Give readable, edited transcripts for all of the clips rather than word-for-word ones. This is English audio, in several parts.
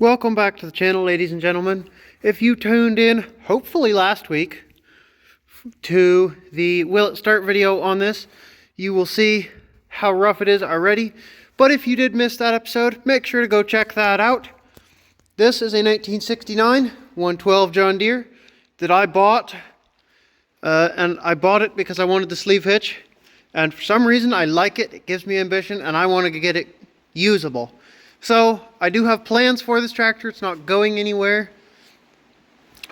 Welcome back to the channel, ladies and gentlemen. If you tuned in, hopefully last week, to the Will It Start video on this, you will see how rough it is already. But if you did miss that episode, make sure to go check that out. This is a 1969 112 John Deere that I bought. And I bought it because I wanted the sleeve hitch. And for some reason, I like it. It gives me ambition, and I want to get it usable. So I do have plans for this tractor. It's not going anywhere.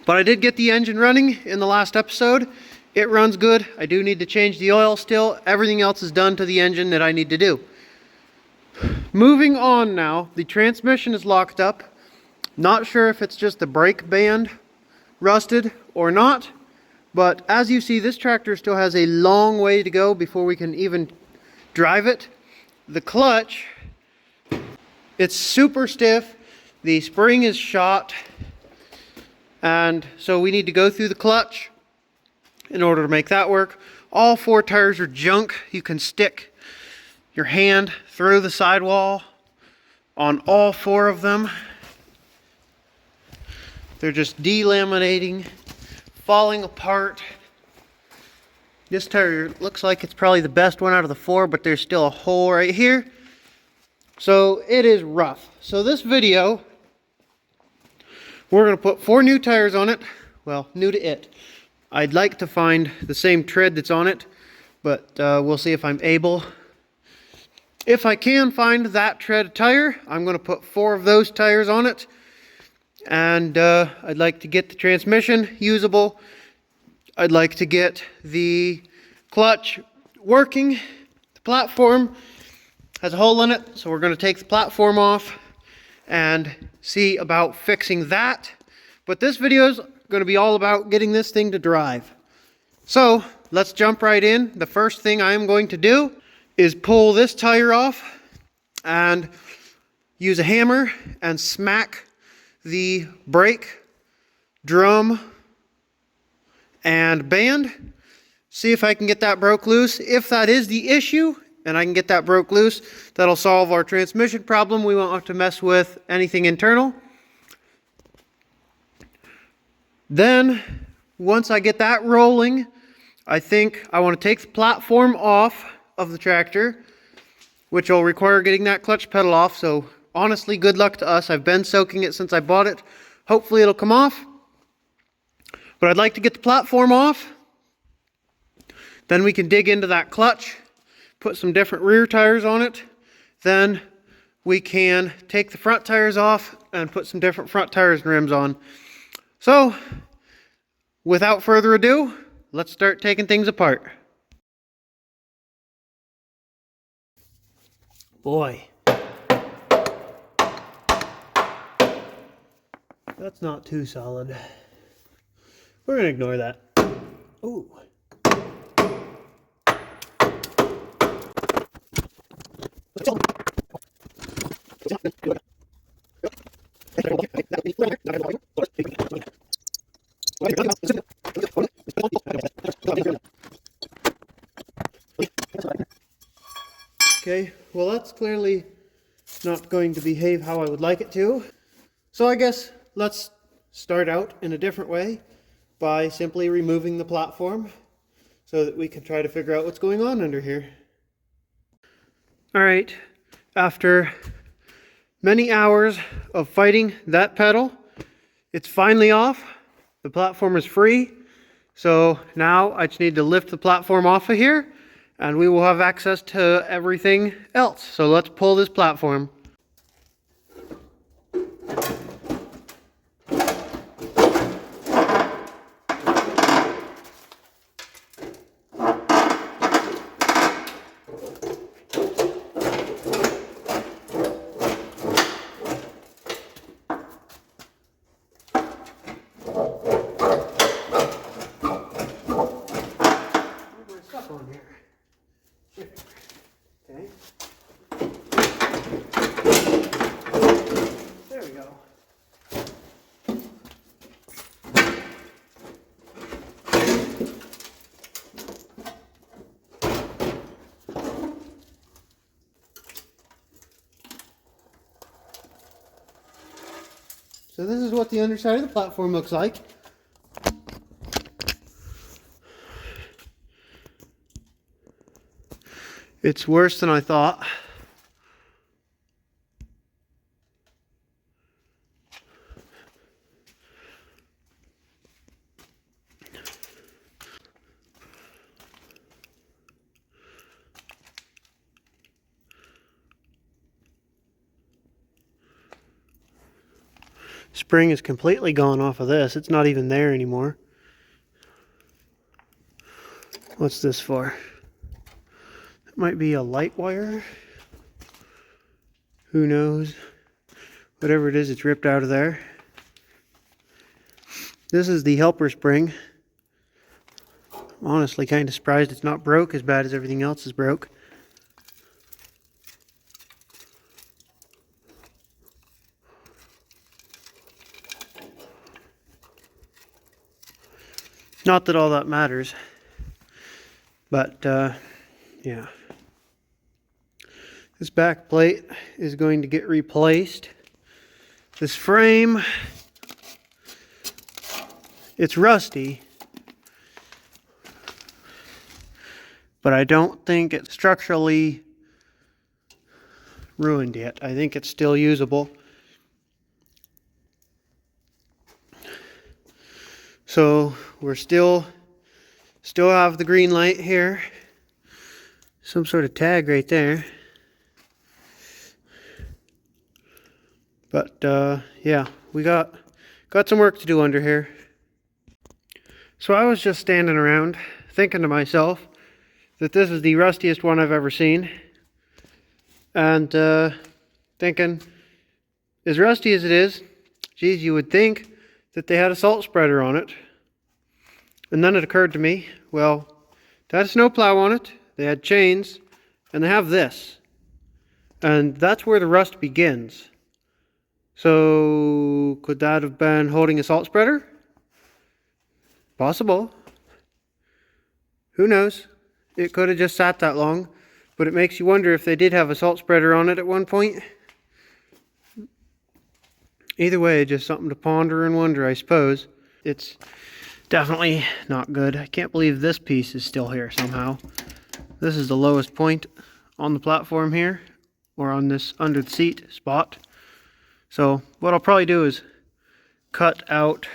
But I did get the engine running in the last episode. It runs good. I do need to change the oil still. Everything else is done to the engine that I need to do. Moving on now, the transmission is locked up. Not sure if it's just the brake band rusted or not. But as you see, this tractor still has a long way to go before we can even drive it. The clutch, it's super stiff. The spring is shot. And so we need to go through the clutch in order to make that work. All four tires are junk. You can stick your hand through the sidewall on all four of them. They're just delaminating, falling apart. This tire looks like it's probably the best one out of the four, but there's still a hole right here. So it is rough. So this video, we're going to put 4 new tires on it. Well, new to it. I'd like to find the same tread that's on it, but we'll see if I'm able. If I can find that tread tire, I'm going to put 4 of those tires on it. And I'd like to get the transmission usable. I'd like to get the clutch working. The platform has a hole in it, so we're going to take the platform off and see about fixing that. But this video is going to be all about getting this thing to drive. So let's jump right in. The first thing I am going to do is pull this tire off and use a hammer and smack the brake, drum, and band. See if I can get that broke loose. If that is the issue, and I can get that broke loose, that'll solve our transmission problem. We won't have to mess with anything internal. Then, once I get that rolling, I think I want to take the platform off of the tractor, which will require getting that clutch pedal off. So honestly, good luck to us. I've been soaking it since I bought it. Hopefully it'll come off. But I'd like to get the platform off. Then we can dig into that clutch, put some different rear tires on it. Then we can take the front tires off and put some different front tires and rims on. So, without further ado, let's start taking things apart. Boy, that's not too solid. We're going to ignore that. Ooh. Okay, well that's clearly not going to behave how I would like it to. So I guess let's start out in a different way by simply removing the platform so that we can try to figure out what's going on under here. Alright, after many hours of fighting that pedal, it's finally off. The platform is free. So now I just need to lift the platform off of here and we will have access to everything else. So let's pull this platform. On here. Okay. So this is what the underside of the platform looks like. It's worse than I thought. Spring is completely gone off of this. It's not even there anymore. What's this for? It might be a light wire. Who knows? Whatever it is, it's ripped out of there. This is the helper spring. I'm honestly kind of surprised it's not broke as bad as everything else is broke. Not that all that matters, but yeah. This back plate is going to get replaced. This frame, it's rusty, but I don't think it's structurally ruined yet. I think it's still usable. So we're still have the green light here. Some sort of tag right there. But yeah, we got some work to do under here. So I was just standing around thinking to myself that this is the rustiest one I've ever seen. And thinking, as rusty as it is, geez, you would think that they had a salt spreader on it. And then it occurred to me, well, they had a snowplow on it, they had chains, and they have this. And that's where the rust begins. So, could that have been holding a salt spreader? Possible. Who knows? It could have just sat that long, but it makes you wonder if they did have a salt spreader on it at one point. Either way, just something to ponder and wonder, I suppose. It's definitely not good. I can't believe this piece is still here somehow. This is the lowest point on the platform here, or on this under the seat spot. So what I'll probably do is cut out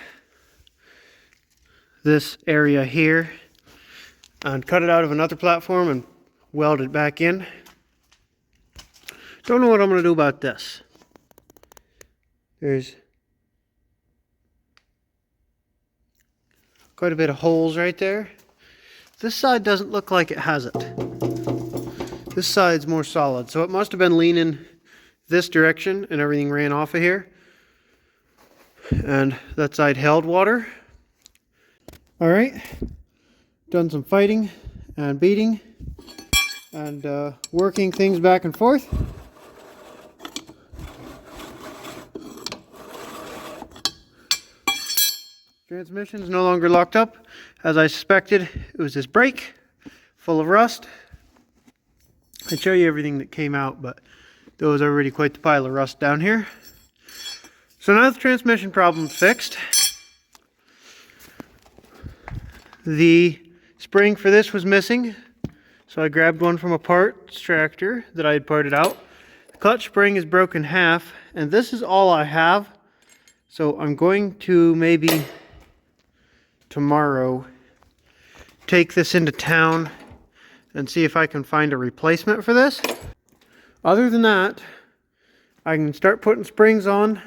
this area here and cut it out of another platform and weld it back in. Don't know what I'm going to do about this. There's quite a bit of holes right there. This side doesn't look like it has it. This side's more solid, so it must have been leaning this direction and everything ran off of here. And that side held water. Alright, done some fighting and beating and working things back and forth. Transmission is no longer locked up. As I suspected, it was this brake full of rust. I'd show you everything that came out, but there was already quite the pile of rust down here. So now the transmission problem's fixed. The spring for this was missing, so I grabbed one from a parts tractor that I had parted out. The clutch spring is broken in half, and this is all I have. So I'm going to maybe tomorrow take this into town and see if I can find a replacement for this. Other than that, I can start putting springs on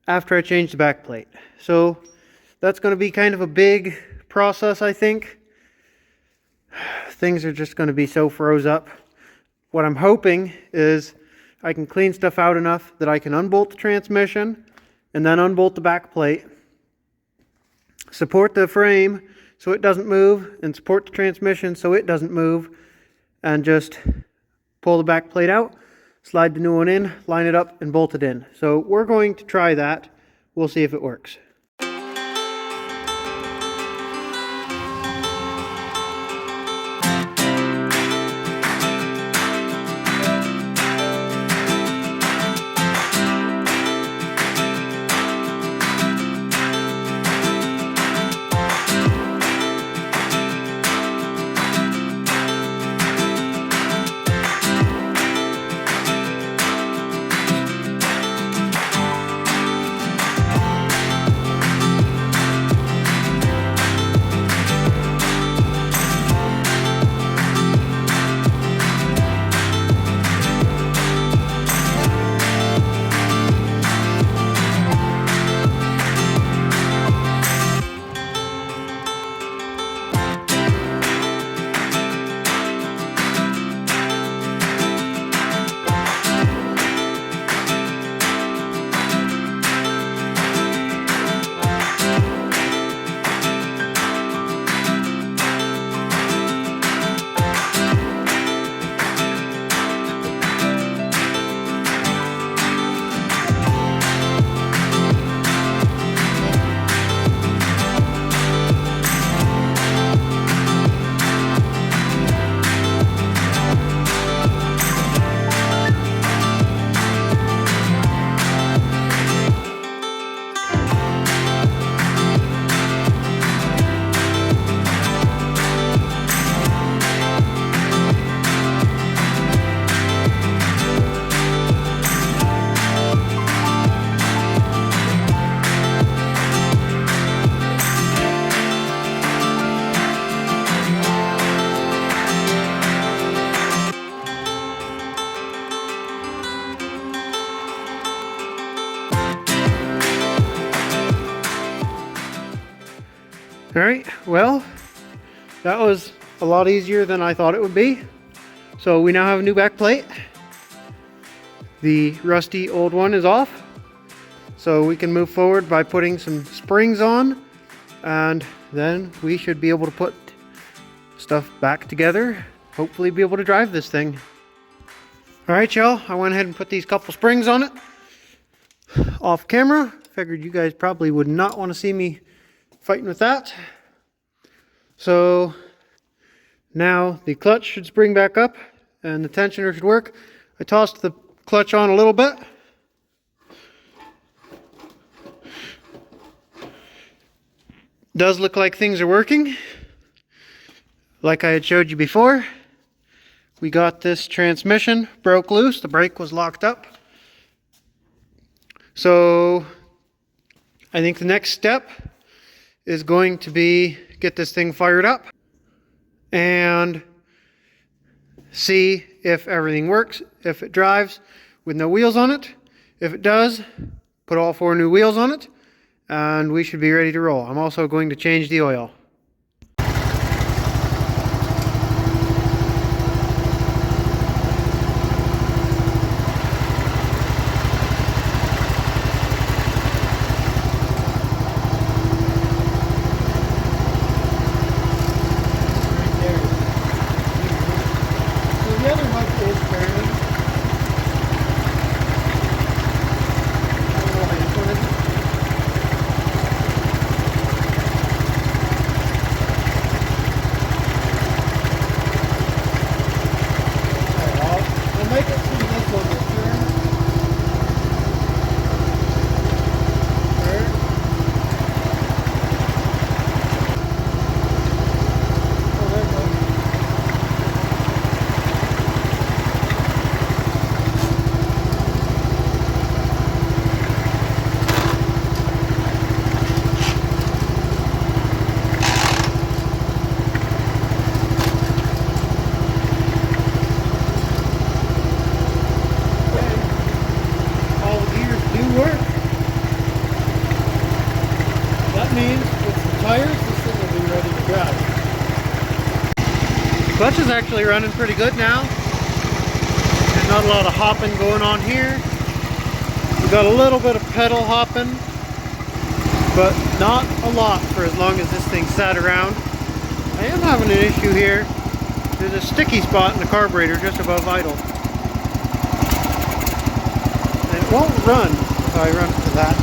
after I change the back plate. So that's going to be kind of a big process, I think. Things are just going to be so froze up. What I'm hoping is I can clean stuff out enough that I can unbolt the transmission and then unbolt the back plate, support the frame so it doesn't move, and support the transmission so it doesn't move, and just pull the back plate out, slide the new one in, line it up, and bolt it in. So we're going to try that. We'll see if it works. All right, well, that was a lot easier than I thought it would be. So we now have a new back plate. The rusty old one is off. So we can move forward by putting some springs on, and then we should be able to put stuff back together. Hopefully be able to drive this thing. All right, y'all, I went ahead and put these couple springs on it off camera. Figured you guys probably would not want to see me fighting with that. So now the clutch should spring back up and the tensioner should work. I tossed the clutch on a little bit. Does look like things are working. Like I had showed you before, we got this transmission broke loose. The brake was locked up. So I think the next step is going to be get this thing fired up and see if everything works, if it drives with no wheels on it. If it does, put all 4 new wheels on it and we should be ready to roll. I'm also going to change the oil. Clutch is actually running pretty good now. There's not a lot of hopping going on here. We got a little bit of pedal hopping, but not a lot for as long as this thing sat around. I am having an issue here. There's a sticky spot in the carburetor just above idle. And it won't run if I run to that.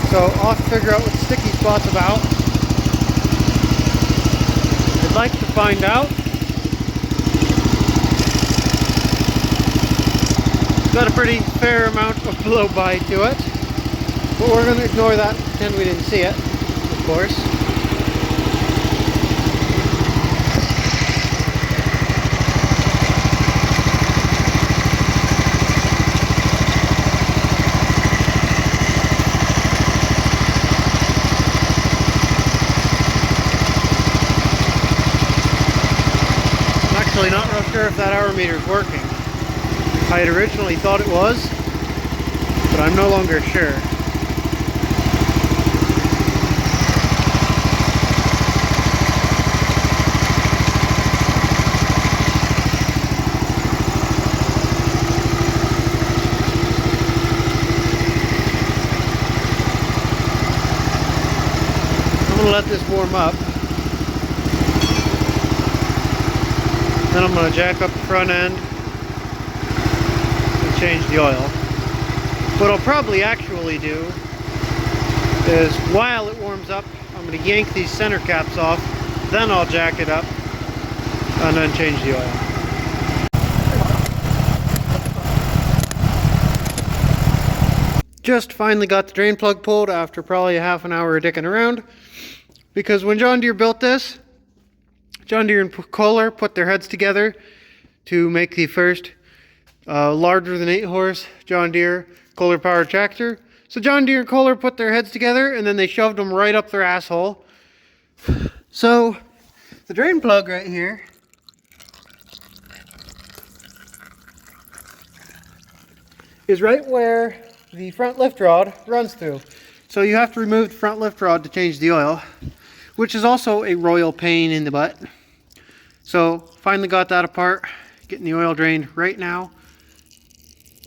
So I'll have to figure out what the sticky spot's about. I'd like to find out. Got a pretty fair amount of blow by to it, but we're going to ignore that and pretend we didn't see it, of course. I'm actually not real sure if that hour meter is working. I had originally thought it was, but I'm no longer sure. I'm going to let this warm up. Then I'm going to jack up the front end. Change the oil. What I'll probably actually do is while it warms up, I'm going to yank these center caps off, then I'll jack it up and then change the oil. Just finally got the drain plug pulled after probably a half an hour of dicking around, because when John Deere built this, John Deere and Kohler put their heads together to make the first larger than 8 horse John Deere Kohler powered tractor. So John Deere and Kohler put their heads together and then they shoved them right up their asshole. So the drain plug right here is right where the front lift rod runs through. So you have to remove the front lift rod to change the oil, which is also a royal pain in the butt. So finally got that apart, getting the oil drained right now.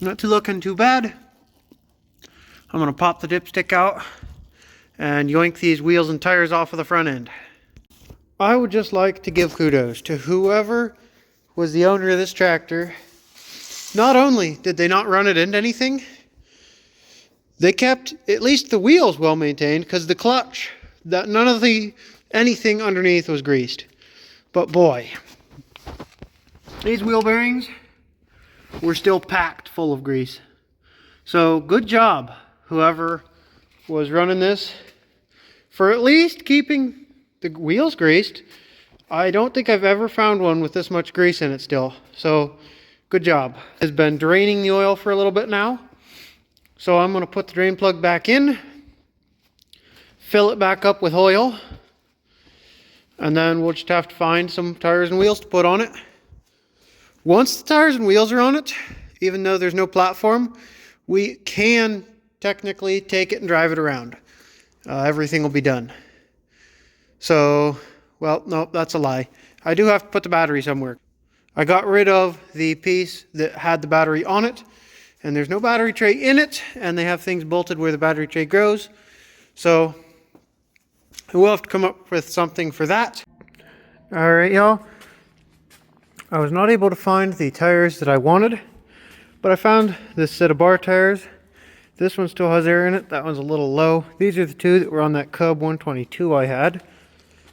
Not looking too bad. I'm gonna pop the dipstick out and yoink these wheels and tires off of the front end. I would just like to give kudos to whoever was the owner of this tractor. Not only did they not run it into anything, they kept at least the wheels well maintained, because the clutch, none of anything underneath was greased. But boy, these wheel bearings were still packed full of grease. So good job, whoever was running this, for at least keeping the wheels greased. I don't think I've ever found one with this much grease in it still. So good job. Has been draining the oil for a little bit now. So I'm going to put the drain plug back in, fill it back up with oil, and then we'll just have to find some tires and wheels to put on it. Once the tires and wheels are on it, even though there's no platform, we can technically take it and drive it around. Everything will be done. So, well, no, that's a lie. I do have to put the battery somewhere. I got rid of the piece that had the battery on it, and there's no battery tray in it, and they have things bolted where the battery tray goes. So we'll have to come up with something for that. All right, y'all. I was not able to find the tires that I wanted, but I found this set of bar tires. This one still has air in it. That one's a little low. These are the two that were on that Cub 122 I had.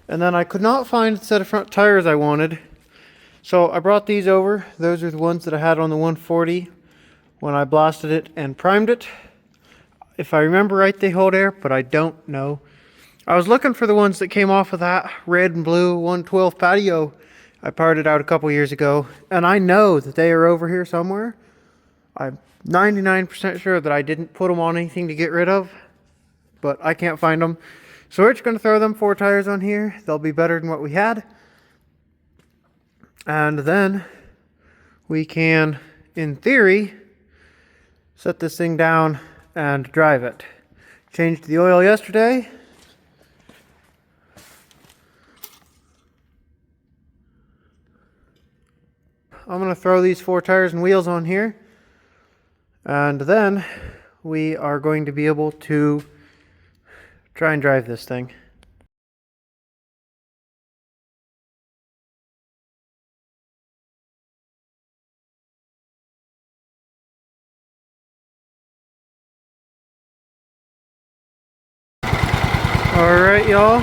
And then I could not find the set of front tires I wanted. So I brought these over. Those are the ones that I had on the 140 when I blasted it and primed it. If I remember right, they hold air, but I don't know. I was looking for the ones that came off of that red and blue 112 patio I parted out a couple years ago. And I know that they are over here somewhere. I'm 99% sure that I didn't put them on anything to get rid of, but I can't find them. So we're just going to throw them 4 tires on here. They'll be better than what we had. And then we can, in theory, set this thing down and drive it. Changed the oil yesterday. I'm going to throw these 4 tires and wheels on here. And then we are going to be able to try and drive this thing. Alright, y'all.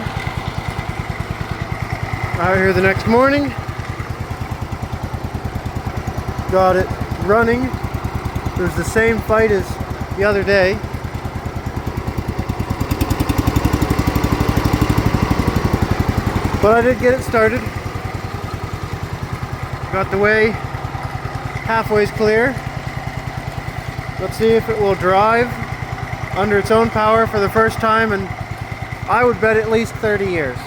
Out here the next morning. Got it running. It was the same fight as the other day. But I did get it started. Got the way halfway's clear. Let's see if it will drive under its own power for the first time, and I would bet at least 30 years.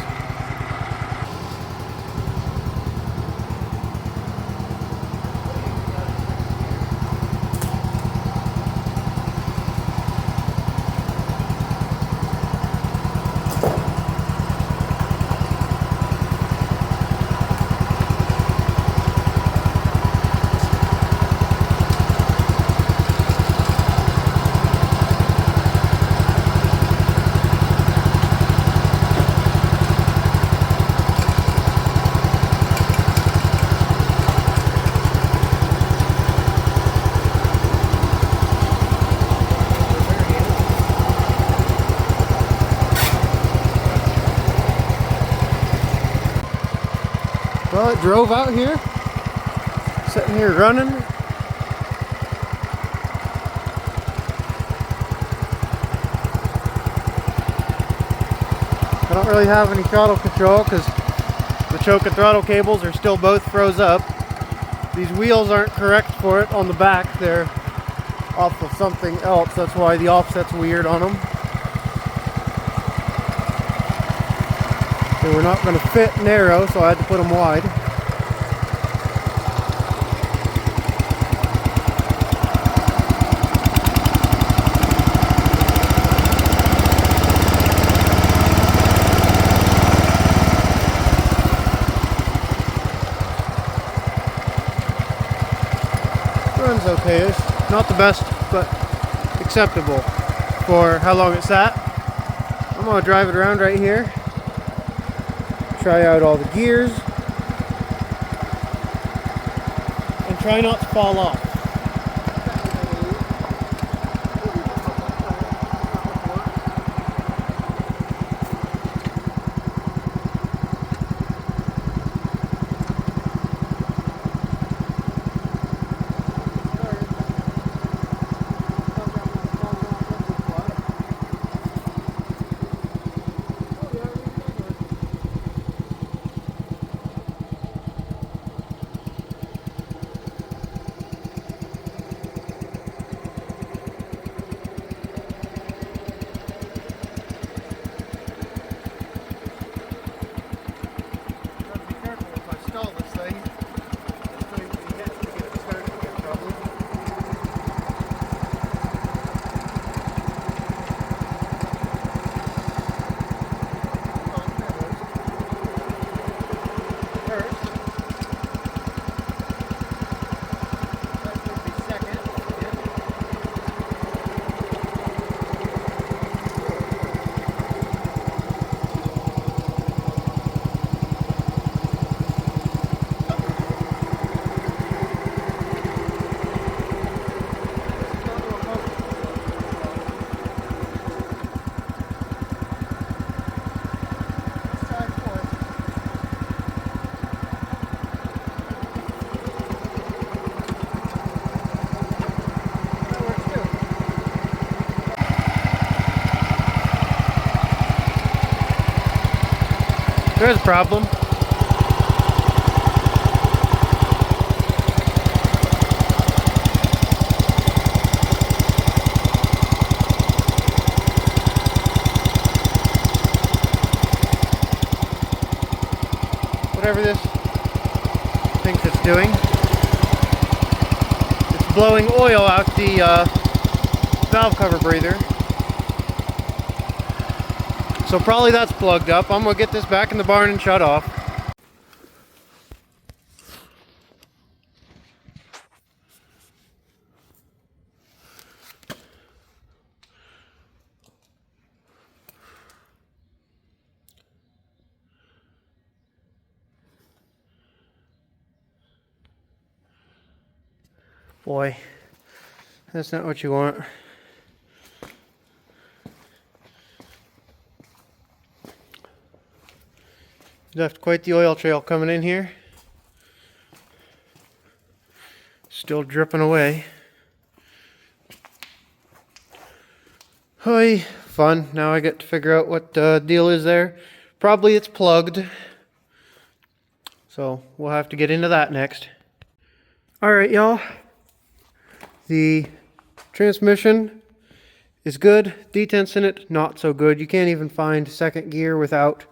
Well, it drove out here, sitting here running. I don't really have any throttle control because the choke and throttle cables are still both froze up. These wheels aren't correct for it on the back. They're off of something else. That's why the offset's weird on them. They were not going to fit narrow, so I had to put them wide. okay. It's not the best, but acceptable for how long it's sat. I'm gonna drive it around right here, try out all the gears, and try not to fall off. There's a problem. Whatever this thinks it's doing, it's blowing oil out the valve cover breather. So probably that's plugged up. I'm gonna get this back in the barn and shut off. Boy, that's not what you want. Left quite the oil trail coming in here. Still dripping away. Hoi, fun. Now I get to figure out what the deal is there. Probably it's plugged. So we'll have to get into that next. Alright, y'all. The transmission is good. Detents in it, not so good. You can't even find second gear without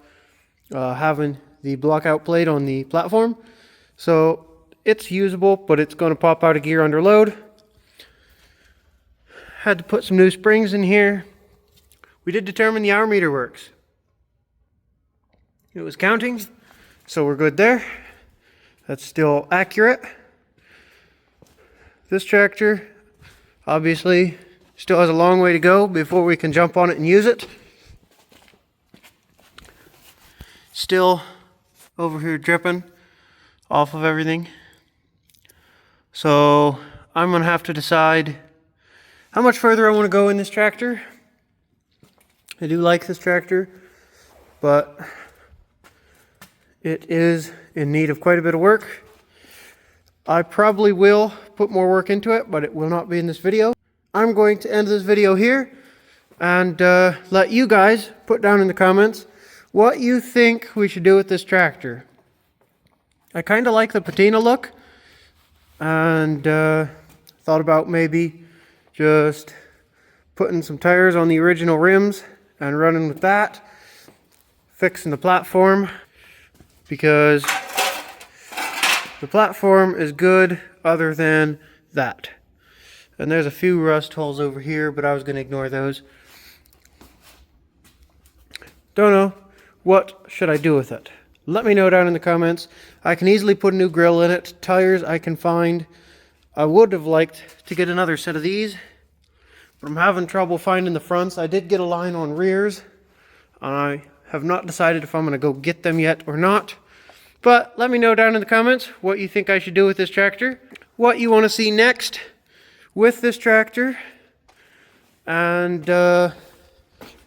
having the blockout plate on the platform. So it's usable, but it's going to pop out of gear under load. Had to put some new springs in here. We did determine the hour meter works. It was counting, so we're good there. That's still accurate. This tractor obviously still has a long way to go before we can jump on it and use it. Still over here dripping off of everything. So I'm gonna have to decide how much further I want to go in this tractor. I do like this tractor, but it is in need of quite a bit of work. I probably will put more work into it, but it will not be in this video. I'm going to end this video here and let you guys put down in the comments what you think we should do with this tractor. I kind of like the patina look, and thought about maybe just putting some tires on the original rims and running with that, fixing the platform, because the platform is good other than that. And there's a few rust holes over here, but I was going to ignore those. Don't know. What should I do with it? Let me know down in the comments. I can easily put a new grill in it. Tires I can find. I would have liked to get another set of these, but I'm having trouble finding the fronts. I did get a line on rears, and I have not decided if I'm going to go get them yet or not. But let me know down in the comments what you think I should do with this tractor, what you want to see next with this tractor, and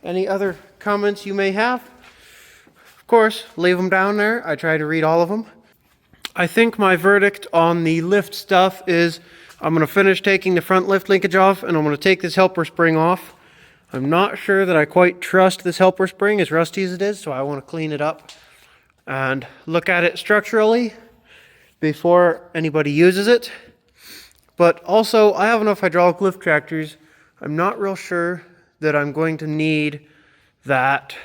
any other comments you may have. Of course, leave them down there. I try to read all of them. I think my verdict on the lift stuff is I'm going to finish taking the front lift linkage off, and I'm going to take this helper spring off. I'm not sure that I quite trust this helper spring, as rusty as it is, so I want to clean it up and look at it structurally before anybody uses it. But also, I have enough hydraulic lift tractors. I'm not real sure that I'm going to need that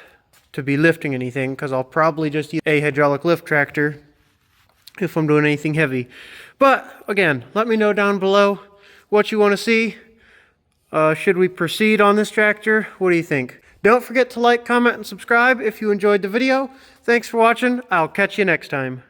to be lifting anything, because I'll probably just use a hydraulic lift tractor if I'm doing anything heavy. But again, let me know down below what you want to see. Should we proceed on this tractor? What do you think? Don't forget to like, comment, and subscribe if you enjoyed the video. Thanks for watching. I'll catch you next time.